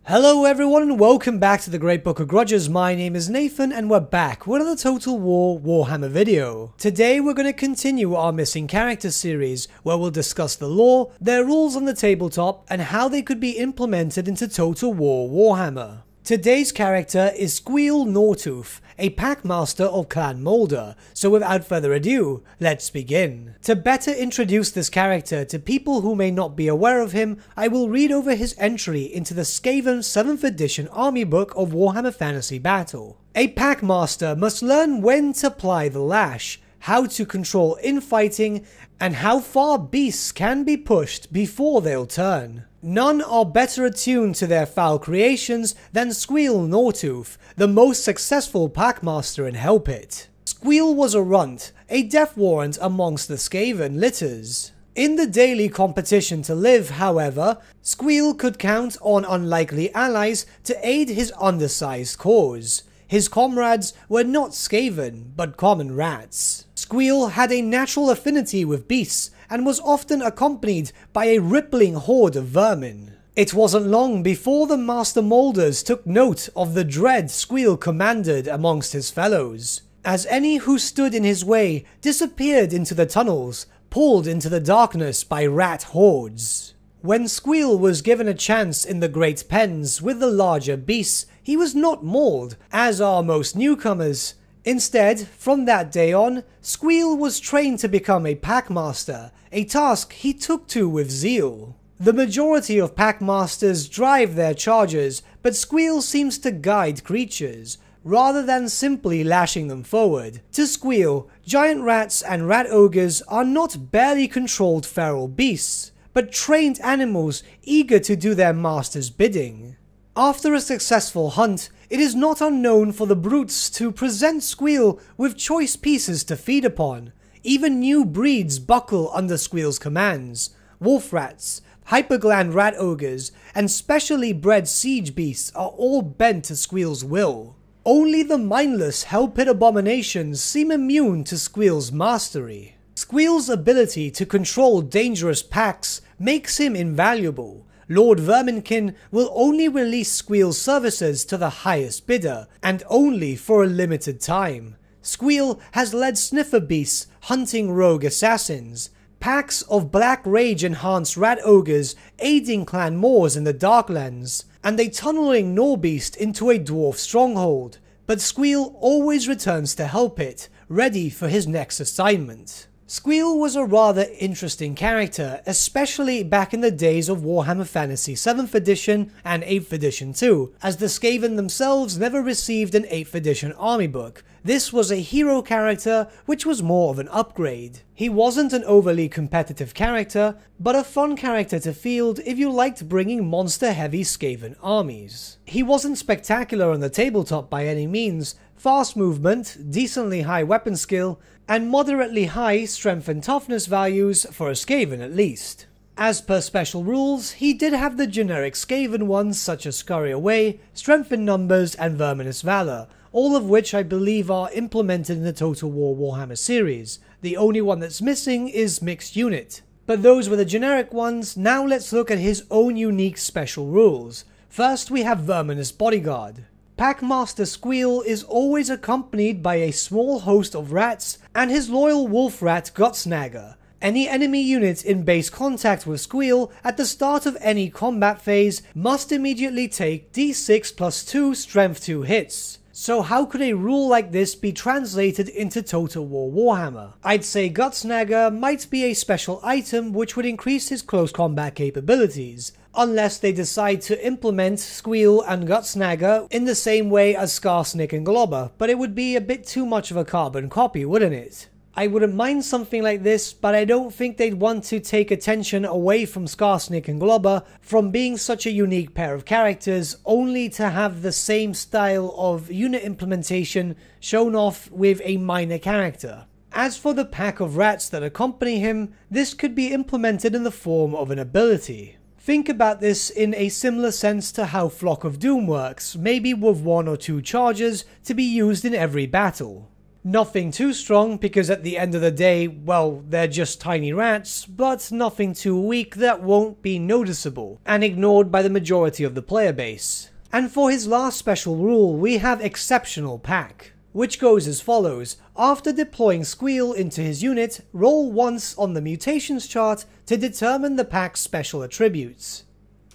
Hello everyone and welcome back to the Great Book of Grudges. My name is Nathan and we're back with another Total War Warhammer video. Today we're going to continue our Missing Character series where we'll discuss the lore, their rules on the tabletop and how they could be implemented into Total War Warhammer. Today's character is Squeal Gnawtooth, a Packmaster of Clan Moulder, so without further ado, let's begin. To better introduce this character to people who may not be aware of him, I will read over his entry into the Skaven 7th edition army book of Warhammer Fantasy Battle. A Packmaster must learn when to ply the lash, how to control infighting, and how far beasts can be pushed before they'll turn. None are better attuned to their foul creations than Squeal Gnawtooth, the most successful Packmaster in Hellpit. Squeal was a runt, a death warrant amongst the Skaven litters. In the daily competition to live, however, Squeal could count on unlikely allies to aid his undersized cause. His comrades were not Skaven, but common rats. Squeal had a natural affinity with beasts, and was often accompanied by a rippling horde of vermin. It wasn't long before the Master Moulders took note of the dread Squeal commanded amongst his fellows, as any who stood in his way disappeared into the tunnels, pulled into the darkness by rat hordes. When Squeal was given a chance in the great pens with the larger beasts, he was not mauled, as are most newcomers. Instead, from that day on, Squeal was trained to become a Packmaster, a task he took to with zeal. The majority of Packmasters drive their chargers, but Squeal seems to guide creatures, rather than simply lashing them forward. To Squeal, giant rats and rat ogres are not barely controlled feral beasts, but trained animals eager to do their master's bidding. After a successful hunt, it is not unknown for the brutes to present Squeal with choice pieces to feed upon. Even new breeds buckle under Squeal's commands. Wolf rats, hypergland rat ogres, and specially bred siege beasts are all bent to Squeal's will. Only the mindless Hellpit abominations seem immune to Squeal's mastery. Squeal's ability to control dangerous packs makes him invaluable. Lord Verminkin will only release Squeal's services to the highest bidder, and only for a limited time. Squeal has led sniffer beasts hunting rogue assassins, packs of black rage enhanced rat ogres aiding Clan Moors in the Darklands, and a tunneling gnaw beast into a dwarf stronghold. But Squeal always returns to Hellpit, ready for his next assignment. Squeal was a rather interesting character, especially back in the days of Warhammer Fantasy 7th edition and 8th edition too, as the Skaven themselves never received an 8th edition army book. This was a hero character, which was more of an upgrade. He wasn't an overly competitive character, but a fun character to field if you liked bringing monster-heavy Skaven armies. He wasn't spectacular on the tabletop by any means, fast movement, decently high weapon skill, and moderately high strength and toughness values for a Skaven at least. As per special rules, he did have the generic Skaven ones such as Scurry Away, Strength in Numbers, and Verminous Valor, all of which I believe are implemented in the Total War Warhammer series. The only one that's missing is Mixed Unit. But those were the generic ones. Now let's look at his own unique special rules. First we have Verminous Bodyguard. Packmaster Squeal is always accompanied by a small host of rats and his loyal wolf rat Gutsnagger. Any enemy unit in base contact with Squeal at the start of any combat phase must immediately take d6 plus 2 strength 2 hits. So how could a rule like this be translated into Total War Warhammer? I'd say Gutsnagger might be a special item which would increase his close combat capabilities, unless they decide to implement Squeal and Gutsnagger in the same way as Skarsnik and Globber, but it would be a bit too much of a carbon copy, wouldn't it? I wouldn't mind something like this, but I don't think they'd want to take attention away from Skarsnik and Globber from being such a unique pair of characters, only to have the same style of unit implementation shown off with a minor character. As for the pack of rats that accompany him, this could be implemented in the form of an ability. Think about this in a similar sense to how Flock of Doom works, maybe with 1 or 2 charges to be used in every battle. Nothing too strong because at the end of the day, well, they're just tiny rats, but nothing too weak that won't be noticeable and ignored by the majority of the player base. And for his last special rule, we have Exceptional Pack, which goes as follows. After deploying Squeal into his unit, roll once on the mutations chart to determine the pack's special attributes.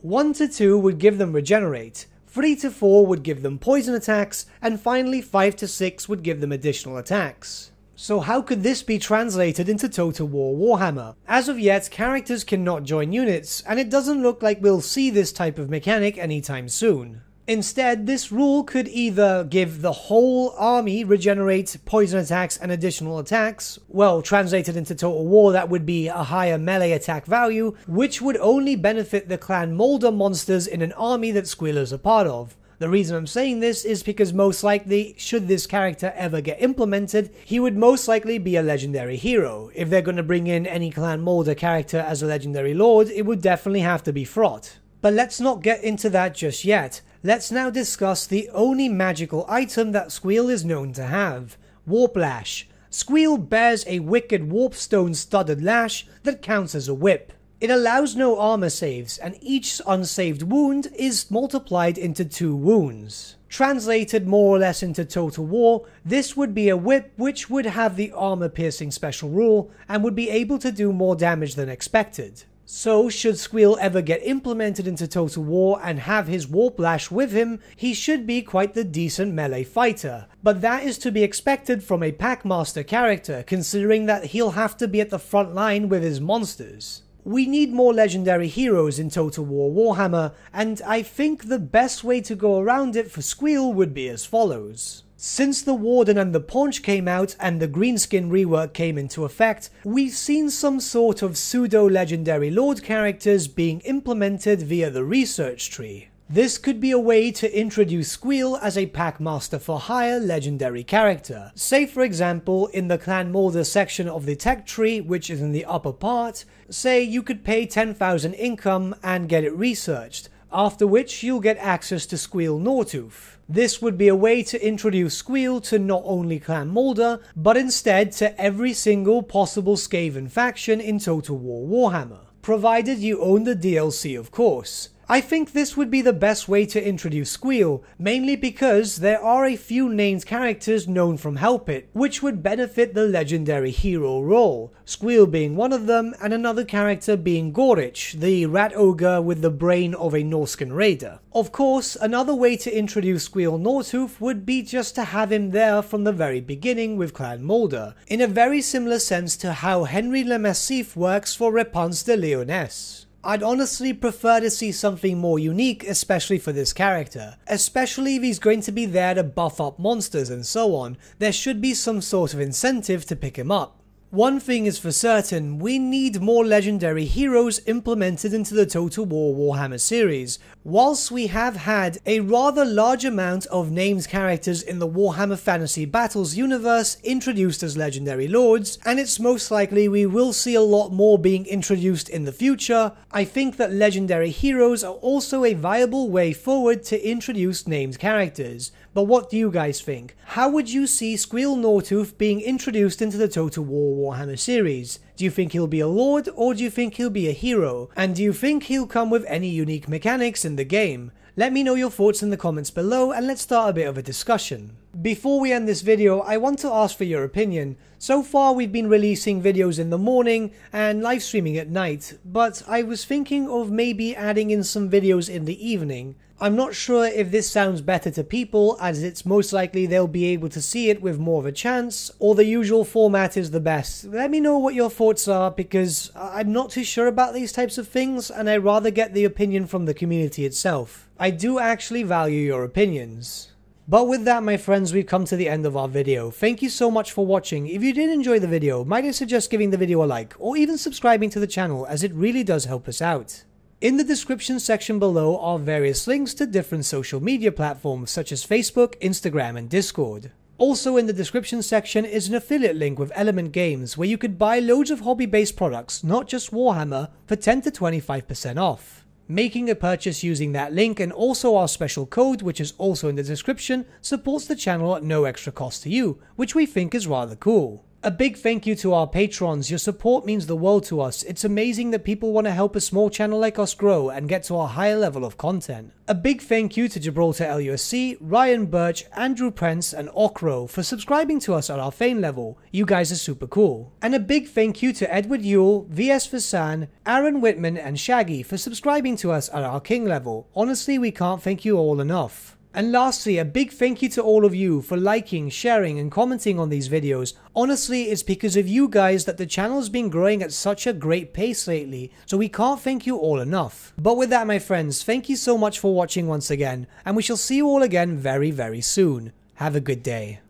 1 to 2 would give them Regenerate, 3 to 4 would give them poison attacks, and finally 5 to 6 would give them additional attacks. So how could this be translated into Total War Warhammer? As of yet, characters cannot join units, and it doesn't look like we'll see this type of mechanic anytime soon. Instead, this rule could either give the whole army regenerate, poison attacks, and additional attacks. Well, translated into Total War, that would be a higher melee attack value, which would only benefit the Clan Moulder monsters in an army that Squealer's a part of. The reason I'm saying this is because most likely, should this character ever get implemented, he would most likely be a legendary hero. If they're going to bring in any Clan Moulder character as a legendary lord, it would definitely have to be Fraught. But let's not get into that just yet. Let's now discuss the only magical item that Squeal is known to have, Warp Lash. Squeal bears a wicked warpstone studded lash that counts as a whip. It allows no armor saves, and each unsaved wound is multiplied into 2 wounds. Translated more or less into Total War, this would be a whip which would have the armor piercing special rule and would be able to do more damage than expected. So, should Squeal ever get implemented into Total War and have his Warp Lash with him, he should be quite the decent melee fighter. But that is to be expected from a Packmaster character, considering that he'll have to be at the front line with his monsters. We need more legendary heroes in Total War Warhammer, and I think the best way to go around it for Squeal would be as follows. Since the Warden and the Paunch came out and the Greenskin rework came into effect, we've seen some sort of pseudo-legendary lord characters being implemented via the research tree. This could be a way to introduce Squeal as a Packmaster for Hire legendary character. Say for example, in the Clan Moulder section of the tech tree, which is in the upper part, say you could pay 10,000 income and get it researched, after which you'll get access to Squeal Gnawtooth. This would be a way to introduce Squeal to not only Clan Moulder, but instead to every single possible Skaven faction in Total War Warhammer, provided you own the DLC of course. I think this would be the best way to introduce Squeal, mainly because there are a few named characters known from Help It, which would benefit the legendary hero role, Squeal being one of them, and another character being Gorich, the rat ogre with the brain of a Norscan raider. Of course, another way to introduce Squeal Gnawtooth would be just to have him there from the very beginning with Clan Moulder, in a very similar sense to how Henry Le Massif works for Reponse de Lyonesse. I'd honestly prefer to see something more unique, especially for this character. Especially if he's going to be there to buff up monsters and so on, there should be some sort of incentive to pick him up. One thing is for certain, we need more legendary heroes implemented into the Total War Warhammer series. Whilst we have had a rather large amount of named characters in the Warhammer Fantasy Battles universe introduced as legendary lords, and it's most likely we will see a lot more being introduced in the future, I think that legendary heroes are also a viable way forward to introduce named characters. But what do you guys think? How would you see Squeal Gnawtooth being introduced into the Total War Warhammer series? Do you think he'll be a lord, or do you think he'll be a hero? And do you think he'll come with any unique mechanics in the game? Let me know your thoughts in the comments below, and let's start a bit of a discussion. Before we end this video, I want to ask for your opinion. So far we've been releasing videos in the morning and live streaming at night, but I was thinking of maybe adding in some videos in the evening. I'm not sure if this sounds better to people, as it's most likely they'll be able to see it with more of a chance, or the usual format is the best. Let me know what your thoughts are, because I'm not too sure about these types of things, and I'd rather get the opinion from the community itself. I do actually value your opinions. But with that, my friends, we've come to the end of our video. Thank you so much for watching. If you did enjoy the video, might I suggest giving the video a like, or even subscribing to the channel, as it really does help us out. In the description section below are various links to different social media platforms such as Facebook, Instagram, and Discord. Also in the description section is an affiliate link with Element Games where you could buy loads of hobby-based products, not just Warhammer, for 10 to 25% off. Making a purchase using that link and also our special code, which is also in the description, supports the channel at no extra cost to you, which we think is rather cool. A big thank you to our patrons. Your support means the world to us. It's amazing that people want to help a small channel like us grow and get to a higher level of content. A big thank you to Gibraltar LUSC, Ryan Birch, Andrew Prince, and Okro for subscribing to us at our Fane level. You guys are super cool. And a big thank you to Edward Yule, VS Vasan, Aaron Whitman, and Shaggy for subscribing to us at our King level. Honestly, we can't thank you all enough. And lastly, a big thank you to all of you for liking, sharing, and commenting on these videos. Honestly, it's because of you guys that the channel has been growing at such a great pace lately, so we can't thank you all enough. But with that, my friends, thank you so much for watching once again, and we shall see you all again very, very soon. Have a good day.